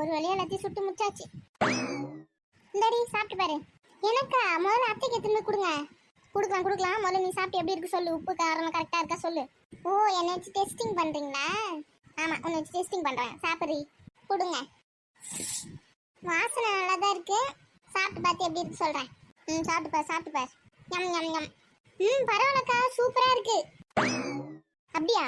ஒரு வழியா எல்லாத்தையும் சுட்டு முச்சாச்சு. இந்தாடி சாப்பிட்டு பாரு. எனக்கா? முதல்ல அத்தைக்கு எத்தனை கொடுங்க. கொடுக்கலாம். முதல்ல நீ சாப்பிட்டு எப்படி இருக்கு சொல்லு. உப்பு காரம் கரெக்டா இருக்கா சொல்லு. ஓ, என்னை வச்சு டெஸ்டிங் பண்றீங்களா? ஆமா, உன்னை வச்சு டெஸ்டிங் பண்றேன். சாப்பிட்றி. கொடுங்க. வாசனை நல்லா தான் இருக்கு. சாப்பிட்டு பார்த்து எப்படி இருக்கு சொல்றேன். சாப்பிட்டு பாரு. ஞம் ஞம் ஞம். பரவாயில்லக்கா, சூப்பரா இருக்கு. அப்படியா?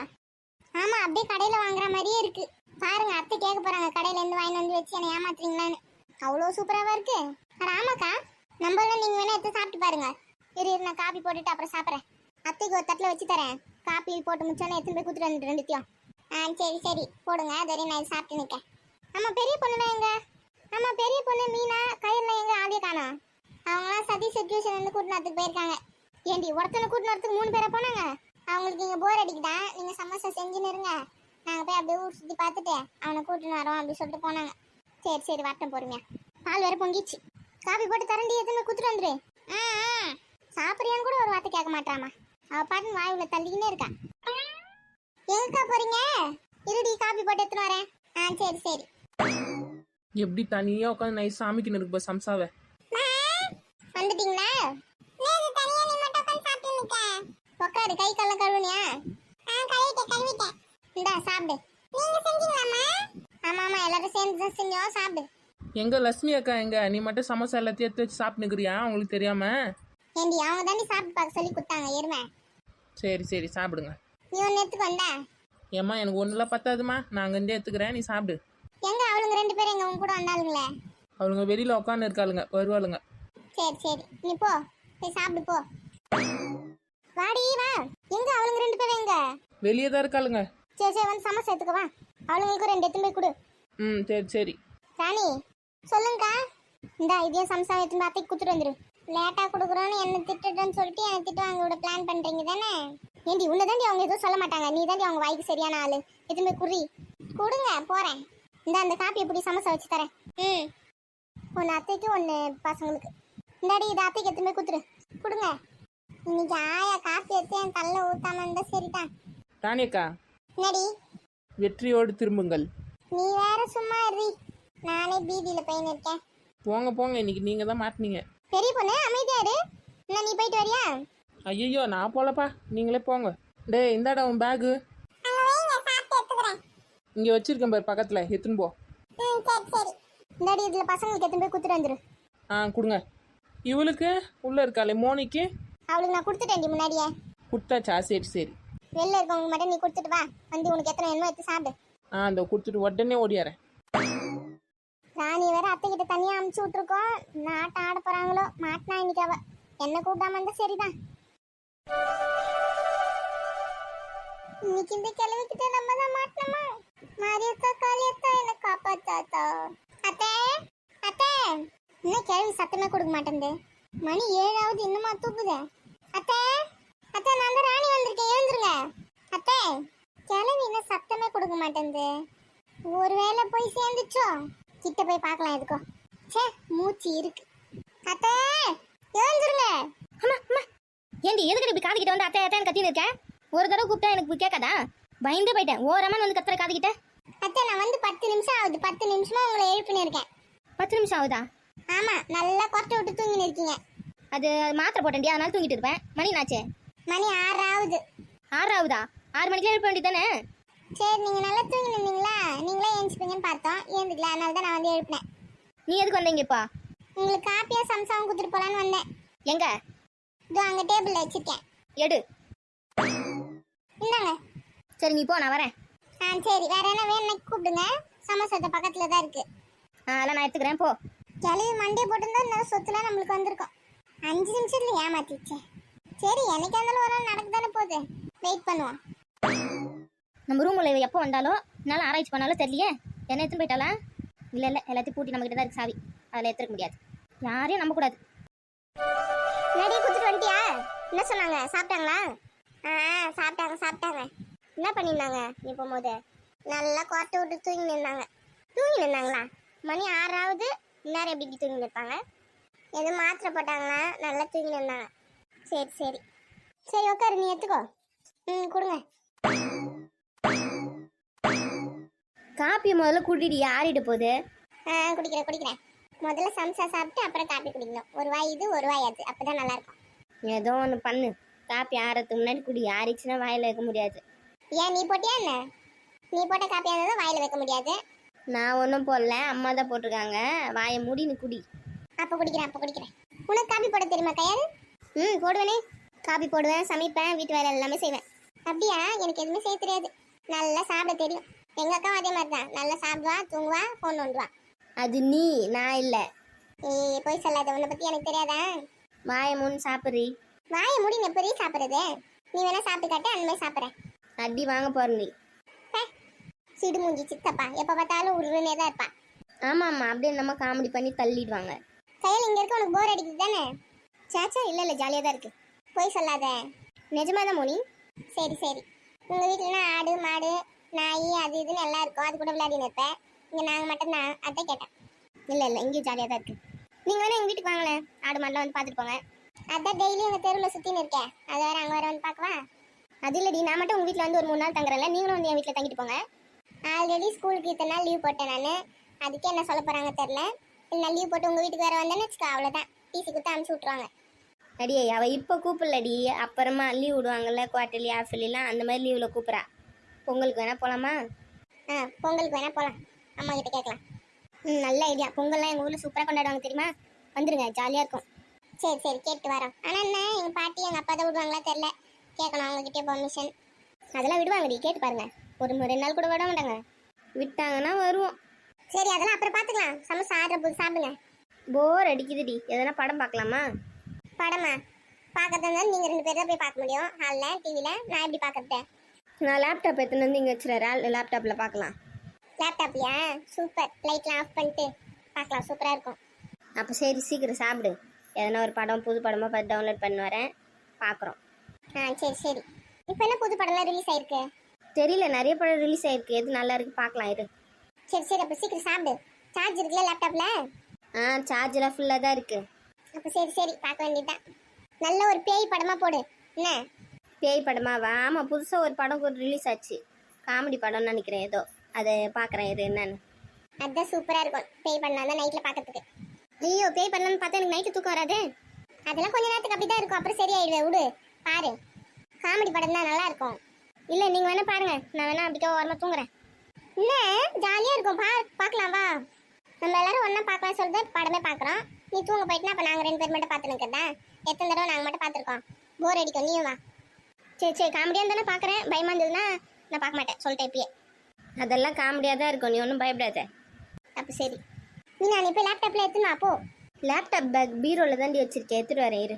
ஆமா, அப்படியே கடையில வாங்குற மாதிரியே இருக்கு. பாருங்க, அத்தை கேட்க போறாங்க கடையில இருந்து வாங்கி வந்து வச்சு என்னை ஏமாத்துறீங்களான்னு. அவ்வளோ சூப்பராவா இருக்கு. ஆமாக்கா, நம்மள நீங்க வேணா எடுத்து சாப்பிட்டு பாருங்க. இரு நான் காப்பி போட்டுட்டு அப்புறம் சாப்பிட்றேன். அத்தைக்கு ஒரு தட்டில் வச்சு தரேன். காப்பி போட்டு முடிச்சோன்னே எடுத்துன்னு போய் கொடுத்துட்டு வந்துட்டு ரெண்டுத்தையும். சரி போடுங்க. அது நான் சாப்பிட்டு நிற்கேன். ஆமா, பெரிய பொண்ணுலாம் எங்க? ஆமா, பெரிய பொண்ணு மீனா கையெல்லாம் எங்க ஆளே காணோம். அவங்களாம் சதீஷ் டியூஷன் வந்து கூட்டினத்துக்கு போயிருக்காங்க. ஏண்டி, ஒருத்தனை கூட்டினத்துக்கு 3 பேரை போனாங்க. அவங்களுக்கு இங்கே போர் அடிக்குதா, நீங்கள் சமோசா செஞ்சுன்னு இருங்க, நாங்கள் போய் அப்படியே ஊர் சுற்றி பார்த்துட்டு அவனை கூட்டின்னு வரோம் அப்படி சொல்லிட்டு போனாங்க. சரி வரட்டும் பொறுமையா. பால் வேற பொங்கிச்சு. காப்பி போட்டு தரண்டி எதுவுமே குத்துட்டு வந்துரு. சாப்பிட்றியான்னு கூட ஒரு வார்த்தை கேட்க மாட்டாமா. அவள் பாட்டுன்னு வாய் உள்ள தள்ளிக்கினே இருக்கா. எங்கக்கா போறீங்க? இருடி, காப்பி போட்டு எடுத்துன்னு வரேன். சரி. எப்படி தனியா உட்காந்து நைஸ் சாமிக்கு இருக்கு சம்சாவை. வந்துட்டீங்களா? உட்காரு. கை காலம் கழுவுனியா? கழுவிட்டேன். இந்தா சாப்பிடு. நீங்க செஞ்சீங்களாமா? ஆமா, எல்லாரும் சேர்ந்து தான் செஞ்சோம். சாப்பிடு. எங்க லட்சுமி அக்கா எங்க? நீ மட்டும் சமோசா எல்லாத்தையும் எடுத்து வச்சு சாப்பிட்டுக்கிறியா? உங்களுக்கு தெரியாம? ஏண்டி, அவங்க தாண்டி சாப்பிட்டு பார்க்க சொல்லி கொடுத்தாங்க எருமை. சரி சாப்பிடுங்க. நீ ஒன்று எடுத்துக்கு வந்தா? ஏம்மா, எனக்கு ஒன்றுலாம் பத்தாதுமா, நான் அங்கேருந்தே எடுத்துக்கிறேன், நீ சாப்பிடு. எங்க அவளுங்க 2 பேரும் எங்க உங்க கூட வந்தாளுங்களே? அவளுங்க வெளியில உட்காந்து இருக்காளுங்க, வருவாளுங்க. சரி நீ போ, போய் சாப்பிடு போ. வாடி வா. எங்க அவளுங்க 2 பேரும் எங்க? வெளியே தான் இருக்காளுங்க. சரி வந்து சமோசா எடுத்துக்க வா. அவளுங்களுக்கு 2 எடுத்து போய் கொடு. சரி. ராணி சொல்லுங்கக்கா. இந்தா இதையும் சமோசா எடுத்து போய் அத்தைக்கு கொடுத்துட்டு வந்துரு. லேட்டா கொடுக்குறோன்னு என்ன திட்டுன்னு சொல்லிட்டு என்ன திட்டு வாங்க விட பிளான் பண்றீங்க தானே? ஏண்டி, உன்னை தாண்டி அவங்க எதுவும் சொல்ல மாட்டாங்க. நீ தாண்டி அவங்க வாய்க்கு சரியான ஆளு. எடுத்து போய் குறி கொடுங்க. போறேன். அந்த காப்பி எப்படி சமோசா வச்சு தரேன். ஒன்று அத்தைக்கு ஒன்று பசங்களுக்கு. இந்தாடி இதை அத்தைக்கு எடுத்து போய் கொடுத்துரு. கொடுங்க. இன்னைக்கு ஆயா காப்பி எடுத்து என் தள்ள ஊத்தாம இருந்தா சரிதான். ராணியக்கா, என்னடி? வெற்றியோடு திரும்புங்கள். நீ வேற சும்மா இரு. நானே பீதியில போயின்னு இருக்கேன். போங்க, இன்னைக்கு நீங்க தான் மாட்டினீங்க. பெரிய பொண்ணு அமைதியா இரு. நீ போயிட்டு வரியா? ஐயோ, நான் போலப்பா, நீங்களே போங்க. டேய், இந்தாடா உன் பேகு. இங்க வச்சிருக்கேன் பாரு பக்கத்துல, எடுத்துன்னு போ. சரி. இந்தாடி இதுல பசங்களுக்கு எடுத்து போய் கொடுத்துட்டு வந்துரு. கொடுங்க. இவளுக்கு உள்ள இருக்காளே மோனிக்கு, அவளுக்கு நான் கொடுத்துட்டேன் முன்னாடியே. கொடுத்தாச்சா? சரி. வெளில இருக்கவங்க மட்டும் நீ கொடுத்துட்டு வா. வந்து உனக்கு எத்தனை வேணுமோ எடுத்து சாப்பிடு. அந்த கொடுத்துட்டு உடனே ஓடியாரேன். ராணி வேற அத்தைக்கிட்ட தனியா அமுச்சு விட்டுருக்கோம். நாட்டம் ஆட போறாங்களோ மாட்டினா இன்னைக்கு அவ என்ன கூப்பிடாம இருந்தா சரிதான். இன்னைக்கு இந்த கிழவிக்கிட்ட நம்ம தான் மாட்டணுமா? மாரியக்கா காளியக்கா என்ன காப்பாத்தாத்தா. அத்தை இன்னும் கிழவி சத்தமே கொடுக்க மாட்டேங்குது. மணி 7ஆவது இன்னுமா தூக்குதே. அத்தை நான் தான் ராணி வந்திருக்கேன், எழுந்துருங்க. அத்தை, கிழவி இன்னும் சத்தமே கொடுக்க மாட்டேங்குது. ஒருவேளை போய் சேர்ந்துச்சோ? கிட்ட போய் பார்க்கலாம் எதுக்கோ. மூச்சு இருக்கு. அத்தை எழுந்துருங்க. அம்மா ஏண்டி எதுக்கு இப்படி காது கிட்ட வந்து அத்தைன்னு கத்தின்னு இருக்கேன்? ஒரு தடவை கூப்பிட்டா எனக்கு கேட்காதா? பயந்தே போயிட்டேன். ஓரமா வந்து கத்துற காது கிட்ட. அத்தை, நான் வந்து 10 நிமிஷம் ஆகுது. 10 நிமிஷமா உங்களை எழுப்பின்னு இருக்கேன். 10 நிமிஷம் ஆகுதா? ஆமா, நல்லா கொட்டை விட்டு தூங்கின்னு இருக்கீங்க. அது மாத்திரை போட்டேன்டி, அதனால தூங்கிட்டு இருப்பேன். மணி நாச்சே? மணி 6 ஆகுது. 6 ஆகுதா? 6 மணிக்கு எழுப்ப வேண்டியதானே? சரி, நீங்க நல்லா தூங்கின்னு இருந்தீங்களா? நீங்களே எழுந்துப்பீங்கன்னு பார்த்தோம், ஏந்துக்கல. அதனால தான் நான் வந்து எழுப்பினேன். நீ எதுக்கு வந்தீங்கப்பா? உங்களுக்கு காப்பியா சம்சாவும் கொடுத்துட்டு போலான்னு வந்தேன். எங்க? இதோ அங்க டேபிள்ல வச்சிருக்கேன். எடு. இந்தாங்க. சரி, நீ போ, நான் வரேன். சரி, வேற என்ன வேணும் கூப்பிடுங்க. சமோசா பக்கத்துல தான் இருக்கு. அதெல்லாம் நான் எடுத்துக்கிறேன், போ. கிளவி மண்டே போட்டுருந்தா இந்த சொத்துலாம் நம்மளுக்கு வந்திருக்கும். 5 நிமிஷத்துல ஏமாத்திச்சேன். சரி, எனக்கு இருந்தாலும் ஒரு நாள் நடக்குதானே போகுது. வெயிட் பண்ணுவோம். நம்ம ரூம்ல எப்போ வந்தாலும் என்னால் ஆராய்ச்சி பண்ணாலும் தெரியலையே. என்ன எடுத்துன்னு போயிட்டாலா? இல்லை எல்லாத்தையும் பூட்டி நம்மகிட்ட தான் இருக்கு சாவி. அதில் எடுத்துக்க முடியாது. யாரையும் நம்பக்கூடாது. நிறைய கொடுத்துட்டு வந்துட்டியா? என்ன சொன்னாங்க? சாப்பிட்டாங்களா? சாப்பிட்டாங்க. என்ன பண்ணியிருந்தாங்க? நீ போகும்போது நல்லா கொட்டை விட்டு தூங்கி நின்னாங்களா? மணி 6 ஆகுது. எல்லாரும் எப்படி தூங்கி நிற்பாங்க? எதுவும் மாத்திரை போட்டாங்களா? நல்லா தூங்கி நின்னாங்க. சரி உட்காரு, நீ எடுத்துக்கோ. கொடுங்க. காப்பியை முதல்ல கூட்டிட்டு ஆறிட்டு போகுது. குடிக்கிறேன் குடிக்கிறேன். முதல்ல சம்சா சாப்பிட்டு அப்புறம் காப்பி குடிக்கணும். ஒரு வாய் இது ஒரு வாய் அது, அப்பதான் நல்லா இருக்கும். ஏதோ ஒன்று பண்ணு. காப்பி ஆறதுக்கு முன்னாடி குடி. ஆறிச்சுன்னா வாயில் வைக்க முடியாது. ஏன் நீ போட்டியா என்ன? நீ போட்ட காப்பியாக இருந்தால் வாயில வைக்க முடியாது. நான் ஒன்றும் போடல, அம்மா தான் போட்டிருக்காங்க. வாயை மூடி நீ குடி. அப்போ குடிக்கிறேன் அப்போ குடிக்கிறேன். உனக்கு காப்பி போட தெரியுமா கையால்? போடுவேனே. காப்பி போடுவேன், சமைப்பேன், வீட்டு வேலை எல்லாமே செய்வேன். அப்படியா? எனக்கு எதுவுமே செய்ய தெரியாது. நல்லா சாப்பிட தெரியும். எங்கள் அக்காவும் அதே மாதிரி தான். நல்லா சாப்பிடுவா, தூங்குவா, ஃபோன் நோண்டுவா. அது நீ, நான் இல்லை. ஏய் போய் சொல்லாத, உன்னை பற்றி எனக்கு தெரியாதா? வாயை மூணு சாப்பிட்றி. வாயை மூடி எப்படி சாப்பிட்றது? நீ வேணா சாப்பிட்டு காட்டு, அந்த மாதிரி சாப்பிட்றேன். அடி வாங்க போகிற நீ. சிடு மூஞ்சி சித்தப்பா, எப்போ பார்த்தாலும் உருவனே தான் இருப்பா. ஆமாம் ஆமாம், அப்படியே நம்ம காமெடி பண்ணி தள்ளிடுவாங்க. கையில் இங்கே இருக்க உனக்கு போர் அடிக்குது தானே? சாச்சா இல்லை இல்லை, ஜாலியாக தான் இருக்கு. போய் சொல்லாத. நிஜமாக தான் மோனி. சரி சரி. உங்கள் வீட்டிலனா ஆடு மாடு நாய் அது இதுன்னு எல்லாம் இருக்கும், அது கூட விளையாடின்னு இருப்பேன். இங்கே நாங்கள் மட்டும் தான், அதான் கேட்டேன். இல்லை இல்லை, இங்கேயும் ஜாலியாக தான் இருக்கு. நீங்கள் வேணா எங்கள் வீட்டுக்கு வாங்களேன், ஆடு மாடெலாம் வந்து பார்த்துட்டு போங்க. அதான் டெய்லியும் எங்கள் தெருவில் சுற்றின்னு இருக்கேன், அது வேறு அங்கே வேறு வந்து பார்க்கவா? அது இல்லடி, நான் மட்டும் உங்கள் வீட்டில் வந்து ஒரு 3 நாள் தங்குறேன்ல, நீங்களும் வந்து என் வீட்டில் தங்கிட்டு போங்க. ஆல்ரெடி ஸ்கூலுக்கு இத்தனை நாள் லீவ் போட்டேன் நான். அதுக்கே என்ன சொல்ல போகிறாங்க தெரில. நான் லீவ் போட்டு உங்கள் வீட்டுக்கு வேறு வந்தேன்னு வச்சுக்கோ, அவ்வளோதான். டிசி கொடுத்து அனுப்பிச்சி விட்ருவாங்க. அடியே, அவள் இப்போ கூப்பிடலடி, அப்புறமா லீவ் விடுவாங்கல்ல, குவார்டர்லி ஆஃப்லிலாம், அந்த மாதிரி லீவில் கூப்பிட்றா. பொங்கலுக்கு வேணா போகலாமா? பொங்கலுக்கு வேணா போகலாம், அம்மா கிட்ட கேட்கலாம். நல்ல ஐடியா. பொங்கல்லாம் எங்கள் ஊரில் சூப்பராக கொண்டாடுவாங்க தெரியுமா? வந்துருங்க, ஜாலியாக இருக்கும். சரி சரி, கேட்டு வரோம். ஆனால் என்ன, எங்கள் பாட்டி எங்கள் அப்பா தான் விடுவாங்களா தெரில, கேட்கணும் அவங்ககிட்டே பர்மிஷன். அதெல்லாம் விடுவாங்கடி, கேட்டு பாருங்க. ஒரு 2 நாள் கூட விட மாட்டாங்க. விட்டாங்கன்னா வருவோம். சரி, அதெல்லாம் அப்புறம் பார்த்துக்கலாம். சமைச்சு ஆடுற போது சாப்பிடுங்க. போர் அடிக்குதுடி, எதனா படம் பார்க்கலாமா? படமா? பார்க்கறதா இருந்தாலும் நீங்கள் 2 பேர் தான் போய் பார்க்க முடியும், ஹாலில் டிவியில். நான் எப்படி பார்க்கறது? நான் லேப்டாப் எடுத்துன்னு வந்து இங்கே வச்சுறேன், லேப்டாப்பில் பார்க்கலாம். லேப்டாப்லையா? சூப்பர். லைட்லாம் ஆஃப் பண்ணிட்டு பார்க்கலாம், சூப்பராக இருக்கும். அப்போ சரி, சீக்கிரம் சாப்பிடு. எதனா ஒரு படம், புது படமாக பார்த்து டவுன்லோட் பண்ணி வரேன், பார்க்குறோம். சரி சரி. இப்போ என்ன புது படம்லாம் ரிலீஸ் ஆயிருக்கு? தெரியல, நிறைய படம் ரிலீஸ் ஆயிருக்கு. எது நல்லா இருக்கு பார்க்கலாம் இரு. சரி சரி, அப்போ சீக்கிரம் சாப்பிடு. சார்ஜ் இருக்குல்ல லேப்டாப்பில்? சார்ஜெலாம் ஃபுல்லாக தான் இருக்குது. அப்போ சரி சரி, பார்க்க வேண்டியதுதான். நல்ல ஒரு பேய் படமாக போடு. என்ன பேய் படமாவா? ஆமாம், புதுசாக ஒரு படம் கூட ரிலீஸ் ஆச்சு. காமெடி படம்னு நினைக்கிறேன் ஏதோ. அதை பார்க்குறேன் இது என்னன்னு. அதுதான் சூப்பராக இருக்கும். பேய் பண்ணலாம் தான் நைட்டில் பார்க்கறதுக்கு. ஐயோ, பேய் பண்ணலான்னு பார்த்தா எனக்கு நைட்டு தூக்கம் வராது. அதெல்லாம் கொஞ்ச நேரத்துக்கு அப்படி தான் இருக்கும், அப்புறம் சரியாயிடுவேன். விடு, பாரு. காமெடி படம் தான் நல்லா இருக்கும். இல்லை, நீங்கள் வேணா பாருங்க, நான் வேணா அப்படிக்கா ஓரமாக தூங்குறேன். இல்லை, ஜாலியாக இருக்கும். பார்க்கலாம் வா. நம்ம எல்லாரும் ஒன்றா பார்க்கலாம் சொல்லிட்டு படமே பார்க்குறோம். நீ தூங்க போயிட்டுனா அப்போ நாங்கள் 2 பேர் மட்டும் பார்த்து நிற்கிறதா? எத்தனை தடவை நாங்கள் மட்டும் பார்த்துருக்கோம். போர் அடிக்கும், நீயும் வா. சரி சரி, காமெடியாக இருந்தானே பார்க்குறேன். பயமாக இருந்ததுன்னா நான் பார்க்க மாட்டேன், சொல்லிட்டேன் இப்பயே. அதெல்லாம் காமெடியாக தான் இருக்கும், நீ ஒன்றும் பயப்படாத. அப்போ சரி. நீ நான் இப்போ லேப்டாப்பில் எடுத்துமா? அப்போ லேப்டாப் பேக் பீரோவில் தாண்டி வச்சிருக்கேன், எடுத்துகிட்டு வரேன் இரு.